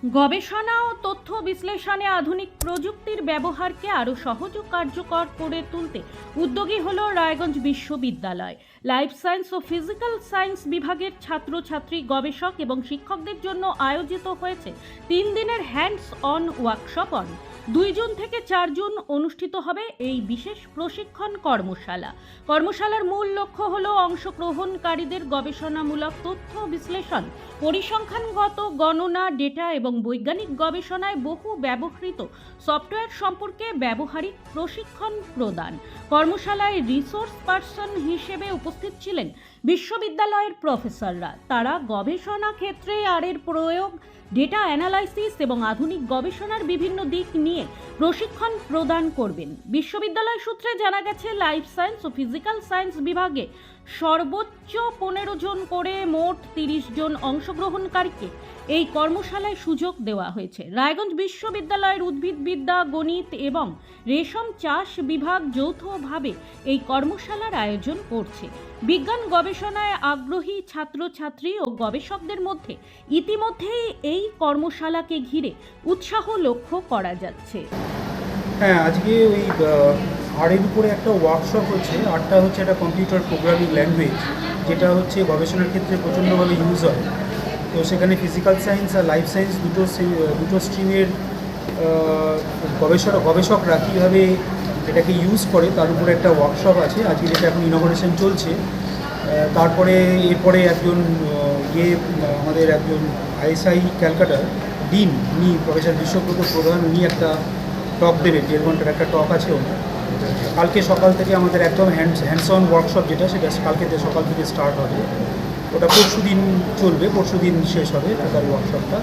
গবেষণা ও তথ্য বিশ্লেষণে আধুনিক প্রযুক্তির ব্যবহারকে আরও সহজ ও কার্যকর করে তুলতে উদ্যোগী হলো রায়গঞ্জ বিশ্ববিদ্যালয়। লাইফ সায়েন্স ও ফিজিক্যাল সায়েন্স বিভাগের ছাত্রছাত্রী, গবেষক এবং শিক্ষকদের জন্য আয়োজিত হয়েছে 3 দিনের হ্যান্ডস অন ওয়ার্কশপ। 2 জুন থেকে 4 জুন অনুষ্ঠিত হবে এই বিশেষ প্রশিক্ষণ কর্মশালার মূল লক্ষ্য হলো অংশগ্রহণকারীদের গবেষণামূলক তথ্য বিশ্লেষণ, পরিসংখ্যানগত গণনা, ডেটা এবং বৈজ্ঞানিক গবেষণায় বহু ব্যবহৃত সফটওয়্যার সম্পর্কে ব্যবহারিক প্রশিক্ষণ প্রদান। কর্মশালায় রিসোর্স পার্সন হিসেবে উপস্থিত ছিলেন বিশ্ববিদ্যালয়ের প্রফেসররা। তারা গবেষণা ক্ষেত্রে এর প্রয়োগ, ডেটা অ্যানালাইসিস এবং আধুনিক গবেষণার বিভিন্ন দিক নিয়ে প্রশিক্ষণ প্রদান করবেন। বিশ্ববিদ্যালয় সূত্রে জানা গেছে, লাইফ সায়েন্স ও ফিজিক্যাল সায়েন্স বিভাগে সর্বোচ্চ 15 জন করে মোট 30 জন অংশগ্রহণকারীকে এই কর্মশালায় সুযোগ দেওয়া হয়েছে। রায়গঞ্জ বিশ্ববিদ্যালয়ের উদ্ভিদবিদ্যা, গণিত এবং রেশম চাষ বিভাগ যৌথভাবে এই কর্মশালার আয়োজন করছে। বিজ্ঞান গবেষণায় আগ্রহী ছাত্রছাত্রী ও গবেষকদের মধ্যে ইতিমধ্যেই এই কর্মশালাকে ঘিরে উৎসাহ লক্ষ্য করা যাচ্ছে। হ্যাঁ, আজকে ওই আরের উপরে একটা ওয়ার্কশপ হচ্ছে। আরটা হচ্ছে একটা কম্পিউটার প্রোগ্রামিং ল্যাঙ্গুয়েজ, যেটা হচ্ছে গবেষণার ক্ষেত্রে প্রচণ্ডভাবে ইউজ হয়। তো সেখানে ফিজিক্যাল সায়েন্স আর লাইফ সায়েন্স দুটো স্ট্রিমের গবেষকরা কীভাবে এটাকে ইউজ করে তার উপরে একটা ওয়ার্কশপ আছে আজকে, যেটা এখন ইনগরেশন চলছে। তারপরে এরপরে আমাদের একজন আইএসআই ক্যালকাটার ডিন, উনি প্রফেসর বিশ্বব্রত প্রধান, উনি একটা টক দেবে, 1.5 ঘন্টার একটা টক আছে ওনার। কালকে সকাল থেকে আমাদের একদম হ্যান্ডস অন ওয়ার্কশপ, সেটা কালকে সকাল থেকে স্টার্ট হবে। ওটা পরশুদিন চলবে, পরশুদিন শেষ হবে টোটাল ওয়ার্কশপটা।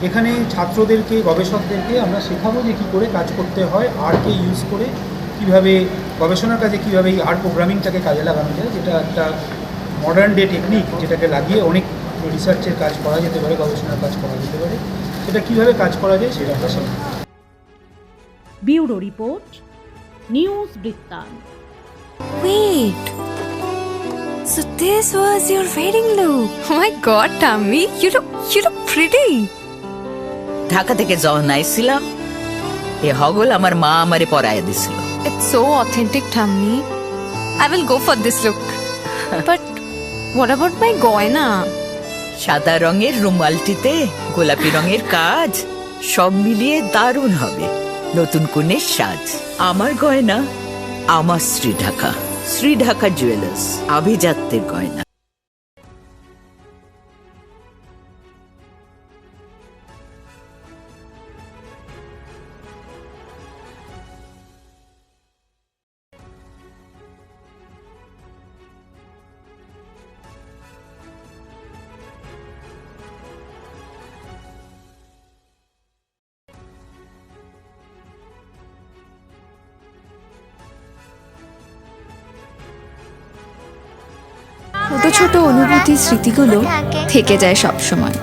এখানে ছাত্রদেরকে, গবেষকদেরকে আমরা শেখাবো যে কী করে কাজ করতে হয়, আরকে ইউজ করে কীভাবে গবেষণার কাজে কীভাবে এই আর প্রোগ্রামিংটাকে কাজে লাগানো যায়, যেটা একটা মডার্ন ডে টেকনিক, যেটাকে লাগিয়ে অনেক রিসার্চের কাজ করা যেতে পারে, গবেষণার কাজ করা যেতে পারে। সেটা কীভাবে কাজ করা যায় সেটা আমরা শেখাবো। ব্যুরো রিপোর্ট, নিউজ বৃত্তান্ত। Wait. So this was your wedding look. Oh my god, Tammy, you look pretty. Dhaka থেকে যখন আইছিলাম, এ হগল আমার মা আমারে পরায় দিছিল। It's so authentic, Tammy. I will go for this look. But what about my goina? সাদা রঙের রুমালটিতে গোলাপি রঙের কাজ, সব মিলিয়ে দারুণ হবে নতুন কনের সাজ। আমার গয়না আমার শ্রী ঢাকা জুয়েলার্স, আভিজাত্যের গয়না। ছোট ছোট অনুভূতি, স্মৃতিগুলো থেকে যায় সব সময়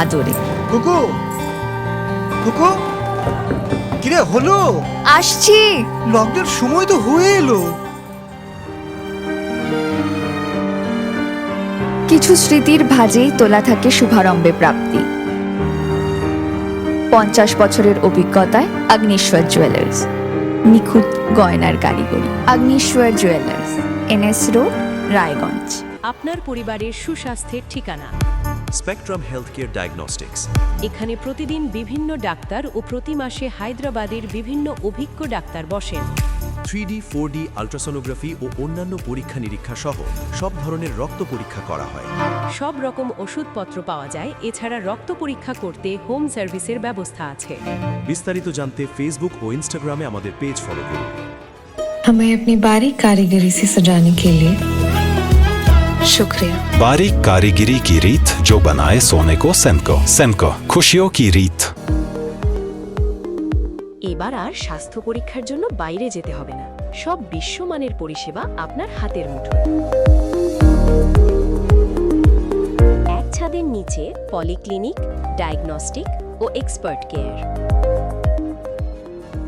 আদরে। কুকু কুকু, কিরে হলো? আসছি। লকডাউন সময় তো হয়ে এলো। কিছু স্মৃতির ভাজেই তোলা থাকে শুভারম্ভে প্রাপ্তি। 50 বছরের অভিজ্ঞতায় আগ্নেশ্বর জুয়েলার্স, নিখুঁত গয়নার কারিগরি। Agneshwar jewellers, NS road, Raiganj. আপনার পরিবারের সুস্বাস্থ্যের ঠিকানা। Spectrum healthcare diagnostics. এখানে প্রতিদিন বিভিন্ন ডাক্তার ও প্রতি মাসে হায়দ্রাবাদের বিভিন্ন অভিজ্ঞ ডাক্তার বসেন। 3D, 4D আল্ট্রাসোনোগ্রাফি ও অন্যান্য পরীক্ষা নিরীক্ষা সহ সব ধরনের রক্ত পরীক্ষা করা হয়। সব রকম ওষুধপত্র পাওয়া যায়। এছাড়া রক্ত পরীক্ষা করতে হোম সার্ভিসের ব্যবস্থা আছে। বিস্তারিত জানতে ফেসবুক ও ইনস্টাগ্রামে আমাদের পেজ ফলো করুন। हमें अपनी बारीक कारीगरी से सजाने के लिए शुक्रिया। बारीक कारीगरी की रीत जो बनाए सोने को सेमको खुशियों की रीत। এবার আর স্বাস্থ্য পরীক্ষার জন্য বাইরে যেতে হবে না। সব বিশ্বমানের পরিষেবা আপনার হাতের মুঠোয়। এক ছাদের নিচে পলিক্লিনিক, ডায়াগনস্টিক ও এক্সপার্ট কেয়ার।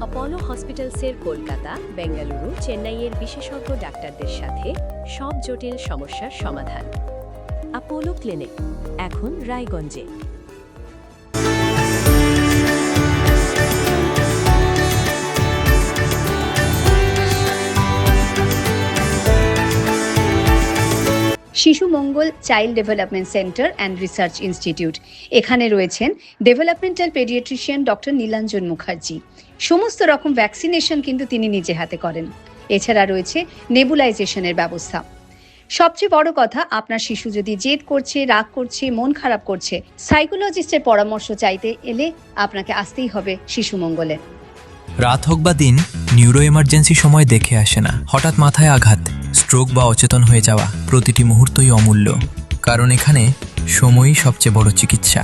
অপোলো হসপিটালসের কলকাতা, বেঙ্গালুরু, চেন্নাইয়ের বিশেষজ্ঞ ডাক্তারদের সাথে সব জটিল সমস্যার সমাধান। অপোলো ক্লিনিক এখন রায়গঞ্জে। Shishu Mangal child development centre and research institute. এখানে রয়েছেন developmental paediatrician doctor Nilanjan Mukherjee. সমস্ত রকম ভ্যাকসিনেশন কিন্তু তিনি নিজে হাতে করেন। এছাড়া রয়েছে নেবুলাইজেশনের ব্যবস্থা। সবচেয়ে বড় কথা, আপনার শিশু যদি জেদ করছে, রাগ করছে, মন খারাপ করছে, সাইকোলজিস্টের পরামর্শ চাইতে এলে আপনাকে আসতেই হবে শিশু মঙ্গলে। রাত হোক বা দিন, নিউরো এমার্জেন্সি সময় দেখে আসে না। হঠাৎ মাথায় আঘাত, স্ট্রোক বা অচেতন হয়ে যাওয়া, প্রতিটি মুহূর্তই অমূল্য, কারণ এখানে সময়ই সবচেয়ে বড় চিকিৎসা।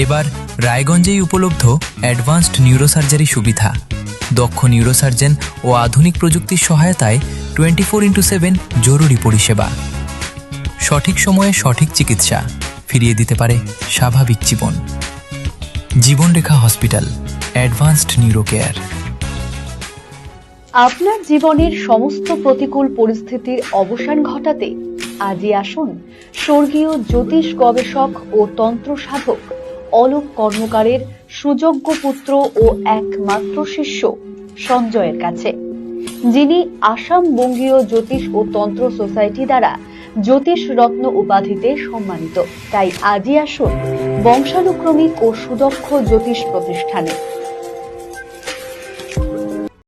এবার রায়গঞ্জেই উপলব্ধ অ্যাডভান্সড নিউরোসার্জারি সুবিধা। দক্ষ নিউরোসার্জন ও আধুনিক প্রযুক্তির সহায়তায় 24x7 জরুরি পরিষেবা। সঠিক সময়ে সঠিক চিকিৎসা ফিরিয়ে দিতে পারে স্বাভাবিক জীবন। জীবনরেখা হসপিটাল, অ্যাডভান্সড নিউরো কেয়ার। আপনার জীবনের সমস্ত প্রতিকূল পরিস্থিতির অবসান ঘটাতে আজই আসুন স্বর্গীয় জ্যোতিষ গবেষক ও তন্ত্র সাধক অলোক কর্মকারের সুযোগ্য পুত্র ও একমাত্র শিষ্য সঞ্জয়ের কাছে, যিনি আসাম বঙ্গীয় জ্যোতিষ ও তন্ত্র সোসাইটি দ্বারা জ্যোতিষ রত্ন উপাধিতে সম্মানিত। তাই আজই আসুন বংশানুক্রমিক ও সুদক্ষ জ্যোতিষ প্রতিষ্ঠানে।